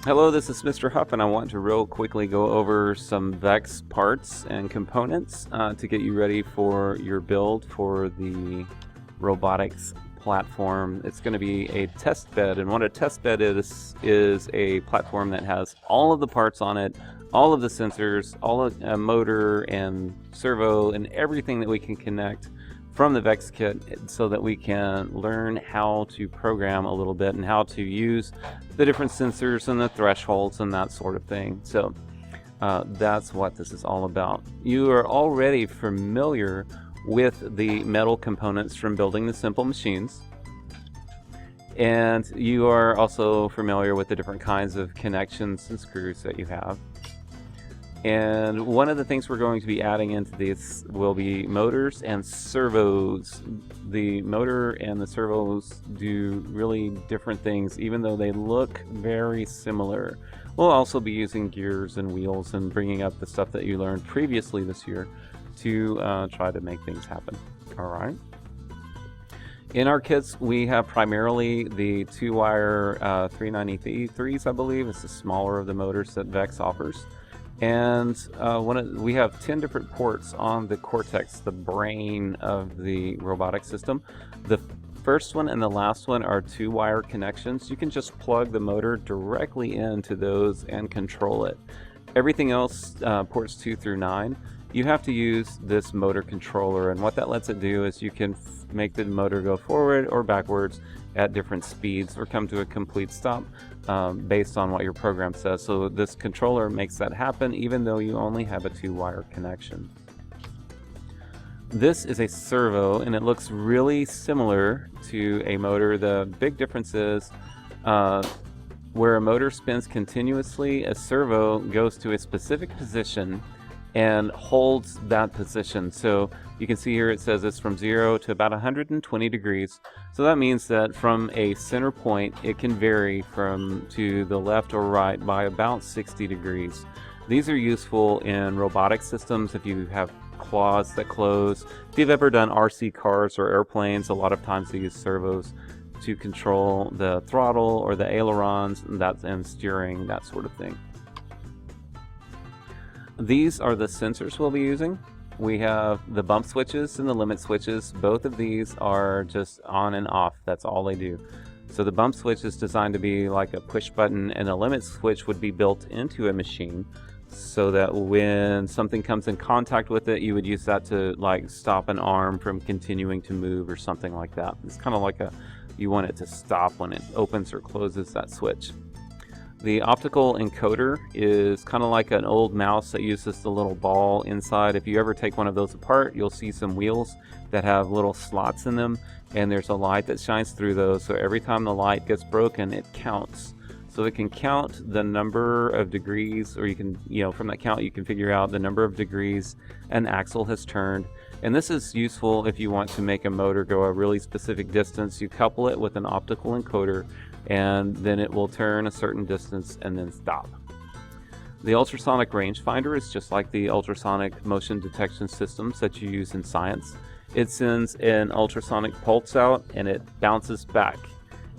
Hello, this is Mr. Huff, and I want to real quickly go over some VEX parts and components to get you ready for your build for the robotics platform. It's going to be a test bed, and what a test bed is a platform that has all of the parts on it, all of the sensors, all of a motor and servo, and everything that we can connect from the VEX kit so that we can learn how to program a little bit and how to use the different sensors and the thresholds and that sort of thing. So that's what this is all about. You are already familiar with the metal components from building the simple machines, and you are also familiar with the different kinds of connections and screws that you have. And one of the things we're going to be adding into this will be motors and servos. The motor and the servos do really different things, even though they look very similar. We'll also be using gears and wheels and bringing up the stuff that you learned previously this year to try to make things happen. All right. In our kits, we have primarily the 2-wire 393s, I believe. It's the smaller of the motors that VEX offers. And we have 10 different ports on the Cortex, the brain of the robotic system. The first one and the last one are 2-wire connections. You can just plug the motor directly into those and control it. Everything else, ports 2 through 9, you have to use this motor controller, and what that lets it do is you can make the motor go forward or backwards at different speeds or come to a complete stop based on what your program says. So this controller makes that happen even though you only have a 2-wire connection. This is a servo, and it looks really similar to a motor. The big difference is where a motor spins continuously, a servo goes to a specific position and holds that position. So you can see here it says it's from 0 to about 120 degrees. So that means that from a center point, it can vary from to the left or right by about 60 degrees. These are useful in robotic systems if you have claws that close. If you've ever done RC cars or airplanes, a lot of times they use servos to control the throttle or the ailerons and steering, that sort of thing. These are the sensors we'll be using. We have the bump switches and the limit switches. Both of these are just on and off. That's all they do. So the bump switch is designed to be like a push button, and a limit switch would be built into a machine so that when something comes in contact with it, you would use that to like stop an arm from continuing to move or something like that. It's kind of like you want it to stop when it opens or closes that switch. The optical encoder is kind of like an old mouse that uses the little ball inside. If you ever take one of those apart, you'll see some wheels that have little slots in them, and there's a light that shines through those. So every time the light gets broken, it counts. So it can count the number of degrees, or you can, from that count, you can figure out the number of degrees an axle has turned. And this is useful if you want to make a motor go a really specific distance. You couple it with an optical encoder, and then it will turn a certain distance and then stop. The ultrasonic rangefinder is just like the ultrasonic motion detection systems that you use in science. It sends an ultrasonic pulse out and it bounces back.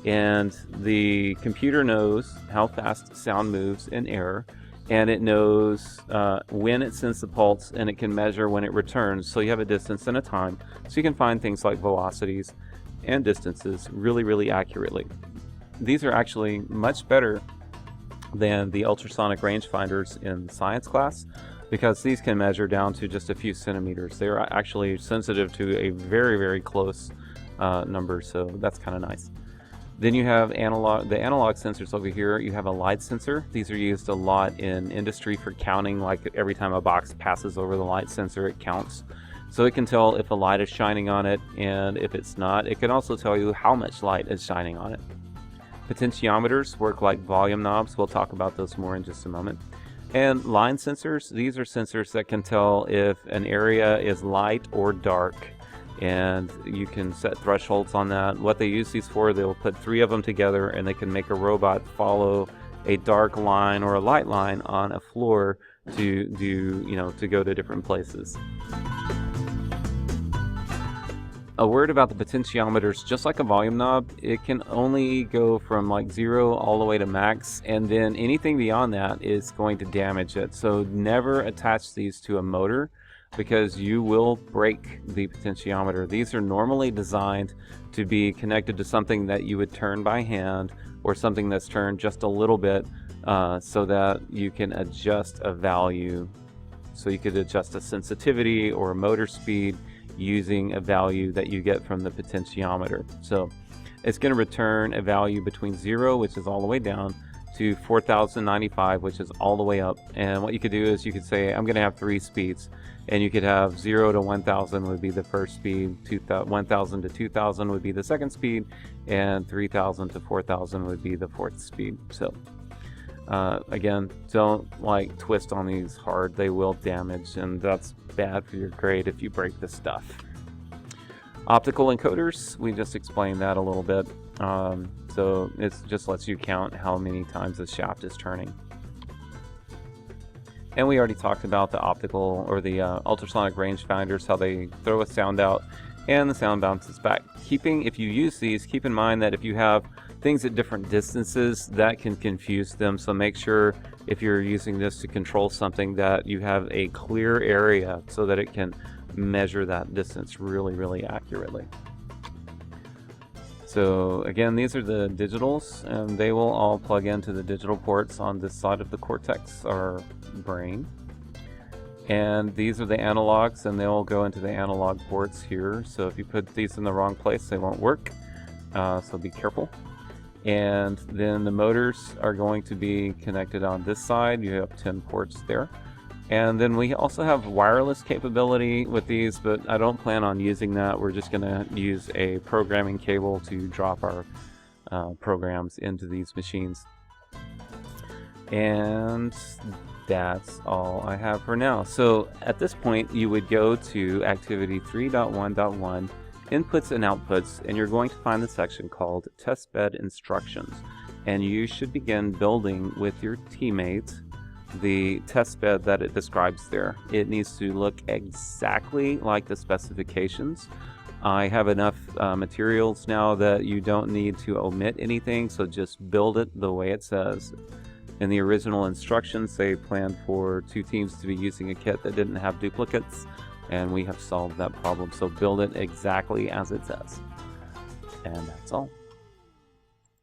And the computer knows how fast sound moves in air, and it knows when it sends the pulse, and it can measure when it returns. So you have a distance and a time. So you can find things like velocities and distances really, really accurately. These are actually much better than the ultrasonic rangefinders in science class because these can measure down to just a few centimeters. They're actually sensitive to a very, very close number, so that's kind of nice. Then you have the analog sensors over here. You have a light sensor. These are used a lot in industry for counting, like every time a box passes over the light sensor, it counts. So it can tell if a light is shining on it, and if it's not, it can also tell you how much light is shining on it. Potentiometers work like volume knobs. We'll talk about those more in just a moment. And line sensors, these are sensors that can tell if an area is light or dark, and you can set thresholds on that. What they use these for, they'll put 3 of them together and they can make a robot follow a dark line or a light line on a floor to go to different places. A word about the potentiometers, just like a volume knob, it can only go from like 0 all the way to max, and then anything beyond that is going to damage it. So never attach these to a motor because you will break the potentiometer. These are normally designed to be connected to something that you would turn by hand or something that's turned just a little bit so that you can adjust a value. So you could adjust a sensitivity or a motor speed using a value that you get from the potentiometer. So it's going to return a value between 0, which is all the way down, to 4095, which is all the way up. And what you could do is you could say, I'm going to have 3 speeds. And you could have 0 to 1000 would be the first speed, 1000 to 2000 would be the second speed, and 3000 to 4000 would be the fourth speed. So again, don't like twist on these hard, they will damage, and that's bad for your grade if you break this stuff. Optical encoders, we just explained that a little bit. So it just lets you count how many times the shaft is turning. And we already talked about the optical or the ultrasonic rangefinders, how they throw a sound out and the sound bounces back. If you use these, keep in mind that if you have things at different distances, that can confuse them. So make sure if you're using this to control something that you have a clear area so that it can measure that distance really accurately. So again, these are the digitals, and they will all plug into the digital ports on this side of the Cortex, our brain. And these are the analogs, and they will go into the analog ports here. So if you put these in the wrong place, they won't work. So be careful. And then the motors are going to be connected on this side. You have 10 ports there. And then we also have wireless capability with these, but I don't plan on using that. We're just going to use a programming cable to drop our programs into these machines. And that's all I have for now. So at this point, you would go to activity 3.1.1, inputs and outputs, and you're going to find the section called Testbed Instructions. And you should begin building with your teammates the test bed that it describes there. It needs to look exactly like the specifications. I have enough materials now that you don't need to omit anything, so just build it the way it says. In the original instructions, they planned for 2 teams to be using a kit that didn't have duplicates, and we have solved that problem. So build it exactly as it says. And that's all.